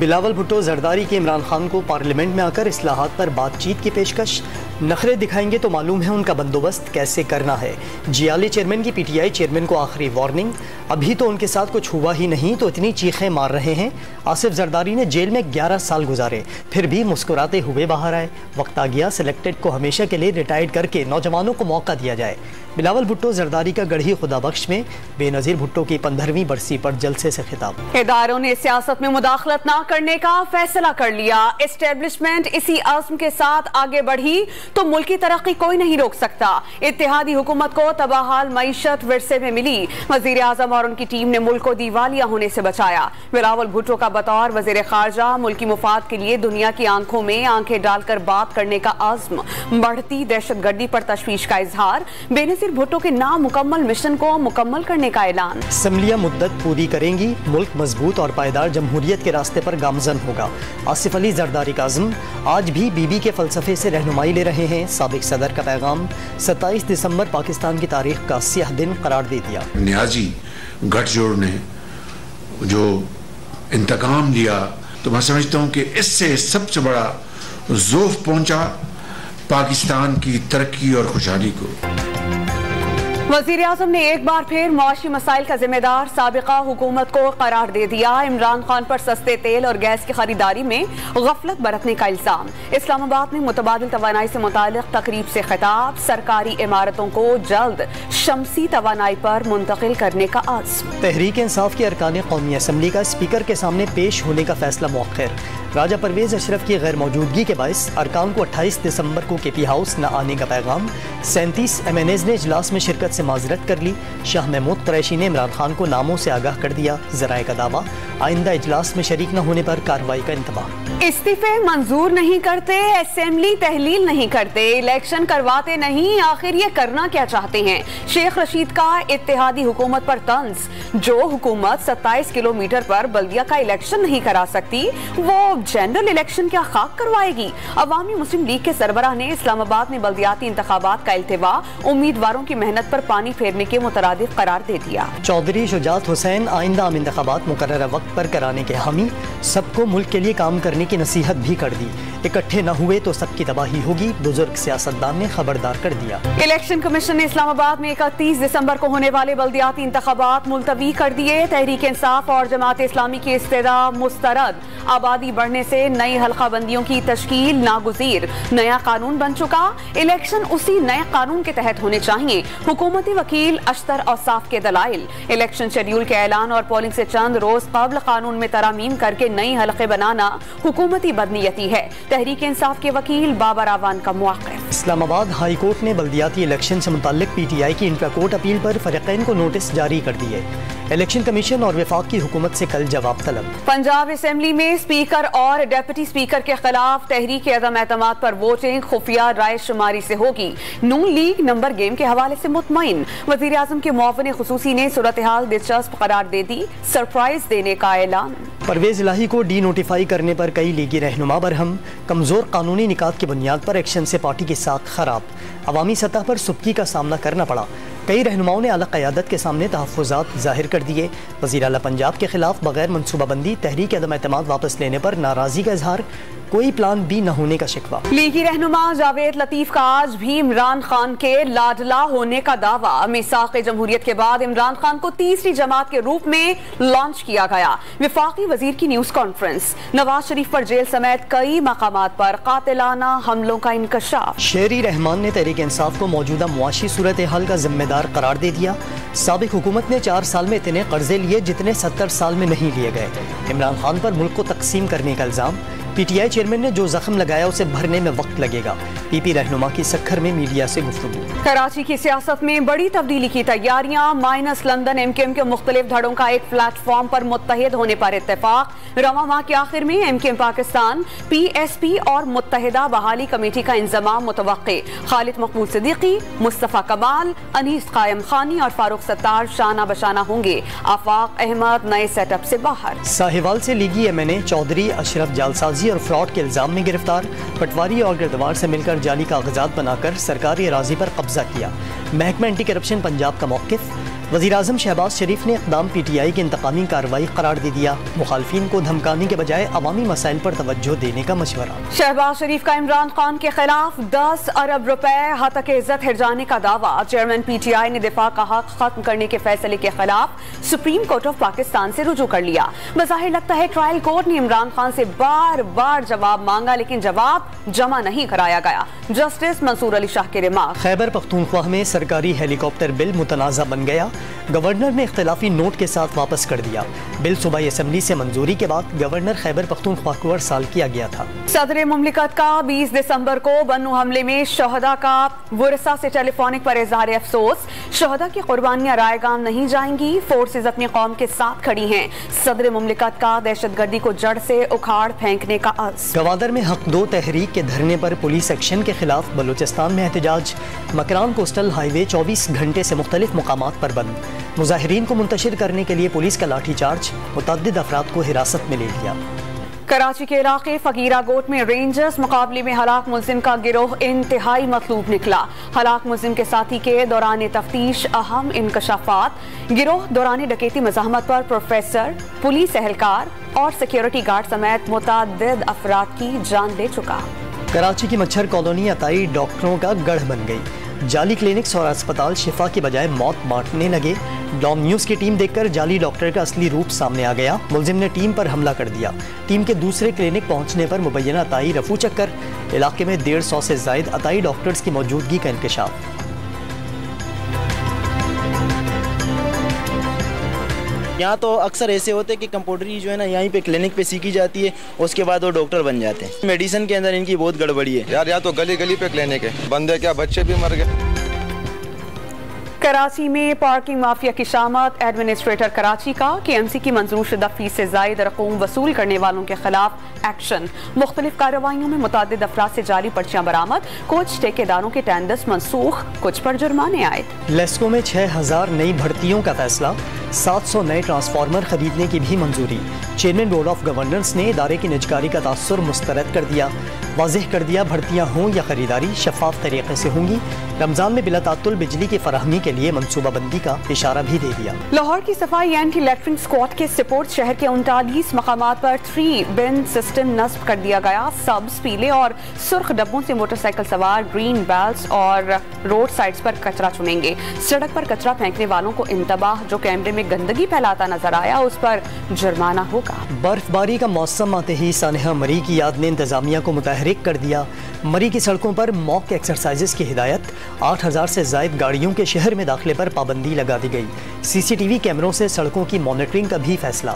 بلاول بھٹو زرداری کے عمران خان کو پارلیمنٹ میں آ کر اصلاحات پر بات چیت کی پیشکش، نخرے دکھائیں گے تو معلوم ہے ان کا بندوبست کیسے کرنا ہے۔ جیالے چیئرمین کی پی ٹی آئی چیئرمین کو آخری وارننگ، ابھی تو ان کے ساتھ کچھ ہوا ہی نہیں تو اتنی چیخیں مار رہے ہیں۔ آصف زرداری نے جیل میں 11 سال گزارے، پھر بھی مسکراتے ہوئے باہر آئے۔ وقت آ گیا سلیکٹڈ کو ہمیشہ کے لیے ریٹائرڈ کر کے نوجوانوں کو موقع دیا جائے۔ بلاول بھٹو زرداری کا گڑھی خدا بخش میں بے نظیر بھٹو کی 15ویں برسی پر جلسے سے خطاب۔ اداروں نے سیاست میں مداخلت نہ کرنے کا فیصلہ کر لیا۔ اسٹیبلشمنٹ اسی عزم کے ساتھ آگے بڑھی تو ملک کی ترقی کوئی نہیں روک سکتا۔ اتحادی حکومت کو تباہال معیشت ورثے میں ملی، وزیر اعظم اور ان کی ٹیم نے ملک کو دیوالیہ ہونے سے بچایا۔ بلاول بھٹو کا بطور وزیر خارجہ ملکی مفاد کے لیے دنیا کی آنکھوں میں آنکھیں ڈال کر بات کرنے کا عزم، بڑھتی دہشت گردی پر تشویش کا اظہار، بے نظیر بھٹو کے نامکمل مشن کو مکمل کرنے کا اعلان۔ اسمبلیاں مدت پوری کریں گی، ملک مضبوط اور پائیدار جمہوریت کے راستے پر گامزن ہوگا۔ آصف علی زرداری کا عزم، آج بھی بی بی کے فلسفے سے رہنمائی لے رہے ہیں۔ سابق صدر کا پیغام، 27 دسمبر پاکستان کی تاریخ کا سیاہ دن قرار دے دیا۔ نیازی گٹھ جوڑ نے جو انتقام لیا تو میں سمجھتا ہوں کہ اس سے سب سے بڑا ذوف پہنچا پاکستان کی ترقی اور خوشحالی کو۔ وزیر اعظم نے ایک بار پھر معاشی مسائل کا ذمہ دار سابقہ حکومت کو قرار دے دیا۔ عمران خان پر سستے تیل اور گیس کی خریداری میں غفلت برتنے کا الزام۔ اسلام آباد میں متبادل توانائی سے متعلق تقریب سے خطاب، سرکاری عمارتوں کو جلد شمسی توانائی پر منتقل کرنے کا عزم۔ تحریک انصاف کے ارکان قومی اسمبلی کا اسپیکر کے سامنے پیش ہونے کا فیصلہ مؤخر۔ راجہ پرویز اشرف کی غیر موجودگی کے باعث ارکان کو 28 دسمبر کو کے پی ہاؤس نہ آنے کا پیغام۔ 37 ایم این ایز نے اجلاس میں شرکت سے معذرت کر لی۔ شاہ محمود قریشی نے عمران خان کو ناموں سے آگاہ کر دیا۔ ذرائع کا دعویٰ، آئندہ اجلاس میں شریک نہ ہونے پر کارروائی کا انتباہ۔ استعفے منظور نہیں کرتے، اسمبلی تحلیل نہیں کرتے، الیکشن کرواتے نہیں، آخر یہ کرنا کیا چاہتے ہیں؟ شیخ رشید کا اتحادی حکومت پر طنز، جو حکومت 27 کلومیٹر پر بلدیہ کا الیکشن نہیں کرا سکتی وہ جنرل الیکشن کیا خاک کروائے گی؟ عوامی مسلم لیگ کے سربراہ نے اسلام آباد میں بلدیاتی انتخابات کا التوا امیدواروں کی محنت پر پانی پھیرنے کے مترادف قرار دے دیا۔ چودھری شجاعت حسین آئندہ عام انتخابات مقررہ وقت پر کرانے کے حامی، سب کو ملک کے لیے کام کرنے کی نصیحت بھی کر دی۔ اکٹھے نہ ہوئے تو سب کی تباہی ہوگی، بزرگ سیاستدان نے خبردار کر دیا۔ الیکشن کمیشن نے اسلام آباد میں 31 دسمبر کو ہونے والے بلدیاتی انتخابات ملتوی کر دیے۔ تحریک انصاف اور جماعت اسلامی کی استدعا مسترد۔ آبادی بڑھنے سے نئی حلقہ بندیوں کی تشکیل ناگزیر۔ نیا قانون بن چکا، الیکشن اسی نئے قانون کے تحت ہونے چاہیے۔ حکومتی وکیل اشتر اوصاف کے دلائل، الیکشن شیڈیول کے اعلان اور پولنگ سے چند روز قبل قانون میں ترامیم کر کے نئی حلقے بنانا حکومتی بدنیتی ہے۔ تحریک انصاف کے وکیل بابر آوان کا موقف۔ اسلام آباد ہائی کورٹ نے بلدیاتی الیکشن سے متعلق پی ٹی آئی کی انٹرا کورٹ اپیل پر فریقین کو نوٹس جاری کر دیے۔ الیکشن کمیشن اور وفاق کی حکومت سے کل جواب طلب۔ پنجاب اسمبلی میں اسپیکر اور ڈپٹی اسپیکر کے خلاف تحریک عدم اعتماد پر ووٹنگ خفیہ رائے شماری سے ہوگی۔ نون لیگ نمبر گیم کے حوالے سے مطمئن، وزیر اعظم کے معاون خصوصی نے صورتحال دلچسپ قرار دے دی، سرپرائز دینے کا اعلان۔ پرویز الہی کو ڈی نوٹیفائی کرنے پر کئی لیگی رہنما برہم، کمزور قانونی نکات کی بنیاد پر ایکشن سے پارٹی کی ساکھ خراب، عوامی سطح پر سبکی کا سامنا کرنا پڑا۔ کئی رہنماؤں نے اعلیٰ قیادت کے سامنے تحفظات ظاہر کر دیے۔ وزیر اعلیٰ پنجاب کے خلاف بغیر منصوبہ بندی تحریک عدم اعتماد واپس لینے پر ناراضی کا اظہار، کوئی پلان بی نہ ہونے کا شکوہ۔ لیگی رہنما جاوید لطیف کا آج بھی عمران خان کے لاڈلا ہونے کا دعویٰ۔ میثاق جمہوریت کے بعد عمران خان کو تیسری جماعت کے روپ میں لانچ کیا گیا۔ وفاقی وزیر کی نیوز کانفرنس، نواز شریف پر جیل سمیت کئی مقامات پر قاتلانہ حملوں کا انکشاف۔ شیری رحمان نے تحریک انصاف کو موجودہ معاشی صورتحال کا ذمہ دار قرار دے دیا۔ سابق حکومت نے 4 سال میں اتنے قرضے لیے جتنے 70 سال میں نہیں لیے گئے۔ عمران خان پر ملک کو تقسیم کرنے کا الزام، پی ٹی آئی چیئرمین نے جو زخم لگایا اسے بھرنے میں وقت لگے گا۔ پی پی رہنما کی سکھر میں میڈیا سے گفتگو۔ کراچی کی سیاست میں بڑی تبدیلی کی تیاریاں، minus London M Q M کے مختلف دھڑوں کا ایک پلیٹ فارم پر متحد ہونے پر اتفاق۔ رواں ماہ کے آخر میں M Q M Pakistan, P S P اور متحدہ بحالی کمیٹی کا انضمام متوقع۔ خالد مقبول صدیقی، مصطفیٰ کمال، انیس قائم خانی اور فاروق ستار شانہ بشانہ ہوں گے۔ آفاق احمد نئے سیٹ اپ سے باہر۔ ساہیوال سے لیگی ایم این اے چودھری اشرف جعلسازی اور فراڈ کے الزام میں گرفتار۔ پٹواری اور گردوار سے مل کر جعلی کاغذات بنا کر سرکاری اراضی پر قبضہ کیا۔ محکمہ اینٹی کرپشن پنجاب کا موقف، वज़ीर-ए-आज़म शहबाज शरीफ ने इक़दाम PTI की इंतकामी कार्रवाई करार दे दिया। मुखालफिन को धमकाने के बजाय अवामी मसाइल पर तवज्जो देने का मशवरा। शहबाज शरीफ का इमरान खान के खिलाफ 10 अरब रुपए हतक इज्जत हिरजाने का दावा। चेयरमैन PTI ने दिफा का हक खत्म करने के फैसले के खिलाफ सुप्रीम कोर्ट ऑफ पाकिस्तान से रुजू कर लिया। बज़ाहिर लगता है ट्रायल कोर्ट ने इमरान खान से बार बार जवाब मांगा, लेकिन जवाब जमा नहीं कराया गया। जस्टिस मंसूर अली शाह के रिमार्क। खैबर पख्तूनख्वा में सरकारी हेलीकॉप्टर बिल मुतनाज़ा बन गया। गवर्नर ने इख्तिलाफी नोट के साथ वापस कर दिया। बिल सूबाई असम्बली से मंजूरी के बाद गवर्नर खैबर पख्तूनख्वा को अरसाल किया गया था। सदर मुमलिकत का 20 दिसंबर को बन्नू हमले में शहदा का वरसा से टेलीफोनिक पर इज़हार अफसोस। शहदा की कुर्बानियां रायगाम नहीं जाएंगी, फोर्सेज अपनी कौम के साथ खड़ी हैं। सदर मुमलिकत का दहशतगर्दी को जड़ से उखाड़ फेंकने का अज़्म। गवादर में हक दो तहरीक के धरने पर पुलिस एक्शन के खिलाफ बलूचिस्तान में एहतजाज। मकरान कोस्टल हाईवे 24 घंटे से मुख्तलिफ मुकामात पर बंद। मुजाहिरीन को मुंतशिर करने के लिए पुलिस का लाठीचार्ज, मुतअद्दिद अफराद को हिरासत में ले लिया। कराची के इलाके फकीरा गोट में रेंजर्स मुकाबले में हलाक मुलजिम का गिरोह इंतहाई मतलूब निकला। हलाक मुलजिम के साथी के दौरान तफ्तीश अहम इंकशाफात। गिरोह दौरान डकैती मज़ाहमत पर प्रोफेसर, पुलिस एहलकार और सिक्योरिटी गार्ड समेत मुतअद्दिद अफराद की जान ले चुका। कराची की मच्छर कॉलोनी अताई डॉक्टरों का गढ़ बन गई। जाली क्लिनिक्स और अस्पताल शिफा के बजाय मौत बांटने लगे। डॉम न्यूज़ की टीम देखकर जाली डॉक्टर का असली रूप सामने आ गया। मुलजिम ने टीम पर हमला कर दिया। टीम के दूसरे क्लिनिक पहुंचने पर मुबैना अताई रफू चक्कर। इलाके में 150 से जायद अताई डॉक्टर्स की मौजूदगी का इंकशाफ। यहाँ तो अक्सर ऐसे होते हैं कि कंपाउंडरी जो है ना यहीं पे क्लिनिक पे सीखी जाती है, उसके बाद वो डॉक्टर बन जाते हैं। मेडिसिन के अंदर इनकी बहुत गड़बड़ी है यार। यहाँ तो गली गली पे क्लिनिक है, बंदे क्या बच्चे भी मर गए। कराची में पार्किंग माफिया की शामत। एडमिनिस्ट्रेटर कराची का KMC की मंजूर शुदा फीस से जायद रकूम वसूल करने वालों के खिलाफ एक्शन। मुख्तलिफ कार्रवाइयों में मुतादिद अफराद से जाली पर्चियां बरामद। कुछ ठेकेदारों के टेंडर्स मनसूख, कुछ पर जुर्माने आए। लेस्को में 6000 नई भर्तियों का फैसला। 700 नए ट्रांसफार्मर खरीदने की भी मंजूरी। चेयरमैन बोर्ड ऑफ गवर्नेंस ने इदारे की निजकारी का तासुर मुस्तरद कर दिया। वाज़ेह कर दिया भर्तियां हों या खरीदारी शफाफ तरीके से होंगी। रमजान में बिला तातुल बिजली की फराहमी के लिए मनसूबाबंदी का इशारा भी दे दिया। लाहौर की सफाई एंटी लैट्रिन स्क्वाड के सपोर्ट शहर के 39 मकामात पर 3 बिन सिस्टम नस्ब कर दिया गया। सब्ज, पीले और सुर्ख डब्बों से मोटरसाइकिल सवार ग्रीन बेल्ट्स और रोड साइड्स पर कचरा चुनेंगे। सड़क पर कचरा फेंकने वालों को इंतबाह। जो कैमरे में गंदगी फैलाता नजर आया उस पर जुर्माना होगा। बर्फबारी का मौसम आते ही सानहा मरी की याद ने इंतजामिया को मुतहरिक कर दिया। मरी की सड़कों पर मॉक एक्सरसाइजेस की हिदायत। 8000 से जायद गाड़ियों के शहर में दाखिले पर पाबंदी लगा दी गई। CCTV कैमरों से सड़कों की मॉनिटरिंग का भी फैसला।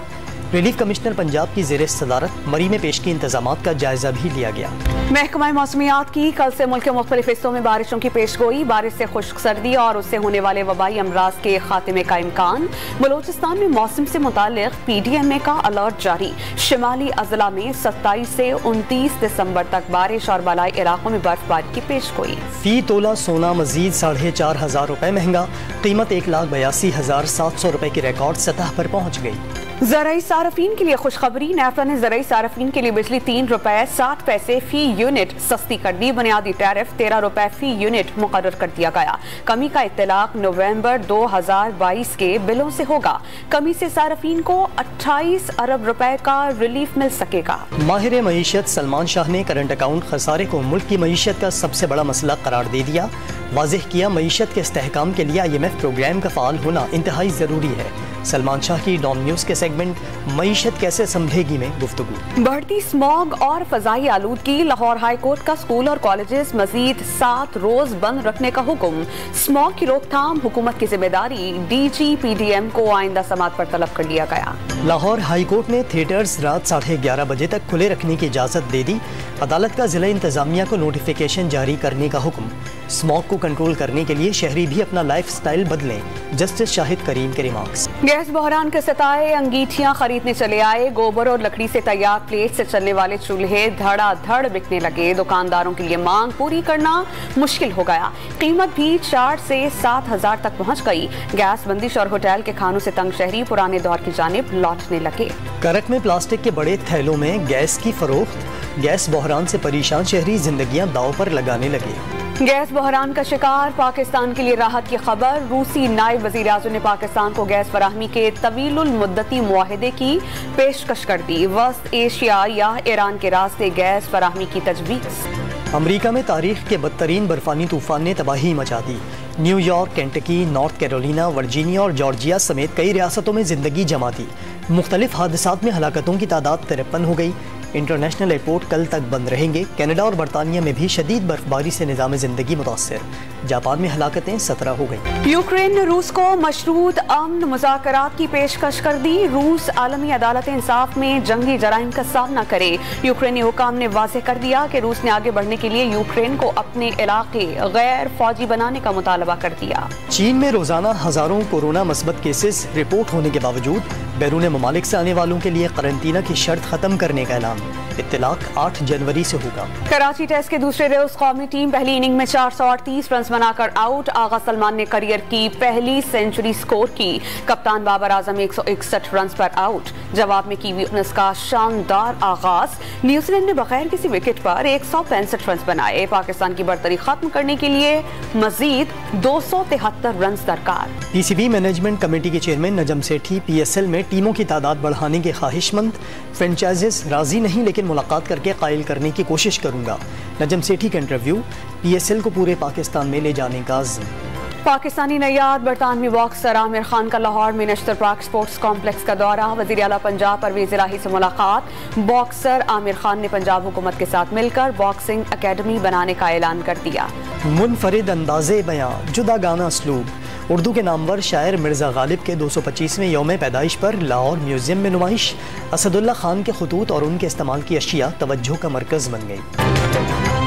रिलीफ कमिश्नर पंजाब की ज़ेरे सदारत मरी में पेश की इंतजामात का जायजा भी लिया गया। महकमा मौसमियात की कल से मुल्क के मुख्तलिफ हिस्सों में बारिशों की पेशगोई। बारिश से खुश्क सर्दी और उससे होने वाले वबाई अमराज के खात्मे का इम्कान। बलोचिस्तान में मौसम से मुताल्लिक PDMA का अलर्ट जारी। शिमाली अजला में 27 से 29 दिसंबर तक बारिश और बलाई इलाकों में बर्फबारी की पेशगोई। फी तोला सोना मजीद 4500 रुपए महंगा। कीमत 1,82,700 रुपए की रिकॉर्ड सतह पर पहुँच गई। ज़राई सारफीन के लिए खुशखबरी। नेफ्रा ने ज़राई सारफीन के लिए बिजली 3 रुपए 60 पैसे फी यूनिट सस्ती कर दी। बुनियादी टैरिफ 13 रुपए फी यूनिट मुकर्रर कर दिया गया। कमी का इत्तलाक नवंबर 2022 के बिलों से होगा। कमी से सारफीन को 28 अरब रुपए का रिलीफ मिल सकेगा। माहिर मईशत सलमान शाह ने करंट अकाउंट खसारे को मुल्क की मईशत का सबसे बड़ा मसला करार दे दिया। वाज़ेह किया मईशत के इस्तेहकाम के लिए IMF प्रोग्राम का फ़ाल होना इंतहाई ज़रूरी है। सलमान शाह की डॉन न्यूज़ के सेगमेंट मईशत कैसे संभलेगी में गुफ्तगू। बढ़ती स्मॉग और फजाई आलूदगी। लाहौर हाई कोर्ट का स्कूल और कॉलेजेस मजीद 7 रोज बंद रखने का हुक्म। स्मॉग की रोकथाम हुकूमत की जिम्मेदारी। DG PDM को आइंदा समात पर तलब कर लिया गया। लाहौर हाई कोर्ट ने थिएटर्स रात 11:30 बजे तक खुले रखने की इजाज़त दे दी। अदालत का जिला इंतजामिया को नोटिफिकेशन जारी करने का हुक्म। स्मॉग को कंट्रोल करने के लिए शहरी भी अपना लाइफ स्टाइल बदलें। जस्टिस शाहिद करीम के रिमार्क्स। गैस बहरान के सताए अंगीठियां खरीदने चले आए। गोबर और लकड़ी से तैयार प्लेट से चलने वाले चूल्हे धड़ाधड़ बिकने लगे। दुकानदारों के लिए मांग पूरी करना मुश्किल हो गया। कीमत भी 4 से 7 हजार तक पहुंच गई। गैस बंदिश और होटल के खानों से तंग शहरी पुराने दौर की जानिब लौटने लगे। करक में प्लास्टिक के बड़े थैलों में गैस की फरोख्त। गैस बहरान से परेशान शहरी जिंदगियां दांव पर लगाने लगे। गैस बहरान का शिकार पाकिस्तान के लिए राहत की खबर। रूसी नायब वजीर आज़म ने पाकिस्तान को गैस फराहमी के तवीलुल मुद्दती मुआहदे की पेशकश कर दी। वस्त एशिया या ईरान के रास्ते गैस फराहमी की तजवीज़। अमरीका में तारीख के बदतरीन बर्फानी तूफान ने तबाही मचा दी। New York, Kentucky, North Carolina, Virginia और जॉर्जिया समेत कई रियासतों में जिंदगी जमा दी। मुख्तलिफ हादसात में हलाकतों की तादाद 53 हो गई। इंटरनेशनल एयरपोर्ट कल तक बंद रहेंगे। कनाडा और बरतानिया में भी शदीद बर्फबारी से निज़ाम ज़िंदगी मुतासर। जापान में हलाकतें 17 हो गई। यूक्रेन ने रूस को मशरूत अमन मुज़ाकरात की पेशकश कर दी। रूस आलमी अदालत इंसाफ में जंगी जराइम का सामना करे। यूक्रेनी हुकाम ने वाज़ेह कर दिया कि रूस ने आगे बढ़ने के लिए यूक्रेन को अपने इलाके गैर फौजी बनाने का मुतालबा कर दिया। चीन में रोजाना हजारों कोरोना मस्बत केसेस रिपोर्ट होने के बावजूद बैरून ममालिक से आने वालों के लिए करंतना की शर्त खत्म करने का ऐलान। इत्तलाक 8 जनवरी से होगा। कराची टेस्ट के दूसरे रोज कौमी टीम पहली इनिंग में 438 रन बनाकर आउट। आगा सलमान ने करियर की पहली सेंचुरी स्कोर की। कप्तान बाबर आजम 161 रन पर आउट। जवाब में कीवी ओपनर्स का शानदार आगाज। न्यूजीलैंड ने बगैर किसी विकेट पर 165 रन बनाए। पाकिस्तान की बर्तरी खत्म करने के लिए मजीद 273 रन दरकार। पीसीबी मैनेजमेंट कमेटी के चेयरमैन नजम सेठी पीएसएल में टीमों की तादाद बढ़ाने के ख्वाहिशमंद। फ्रेंचाइजेस राजी नहीं, लेकिन मुलाकात करके कायल करने की कोशिश करूंगा। नजम सेठी का इंटरव्यू। पीएसएल को पूरे पाकिस्तान में ले जाने का अज़्म। पाकिस्तानी नैयाद बरतानवी बॉक्सर आमिर खान का लाहौर में नश्तर पार्क स्पोर्ट्स कॉम्प्लेक्स का दौरा। वज़ीर आला पंजाब परवेज़ इलाही से मुलाकात। बॉक्सर आमिर खान ने पंजाब हुकूमत के साथ मिलकर बॉक्सिंग अकेडमी बनाने का ऐलान कर दिया। मुनफरिद अंदाज़े बयां, जुदा गाना असलूब। उर्दू के नामवर शायर मिर्ज़ा गालिब के 225वें यौम पैदाइश पर लाहौर म्यूज़ियम में नुमाइश। असदुल्ला खान के खतूत और उनके इस्तेमाल की अशिया तवज्जो का मरकज़ बन गई।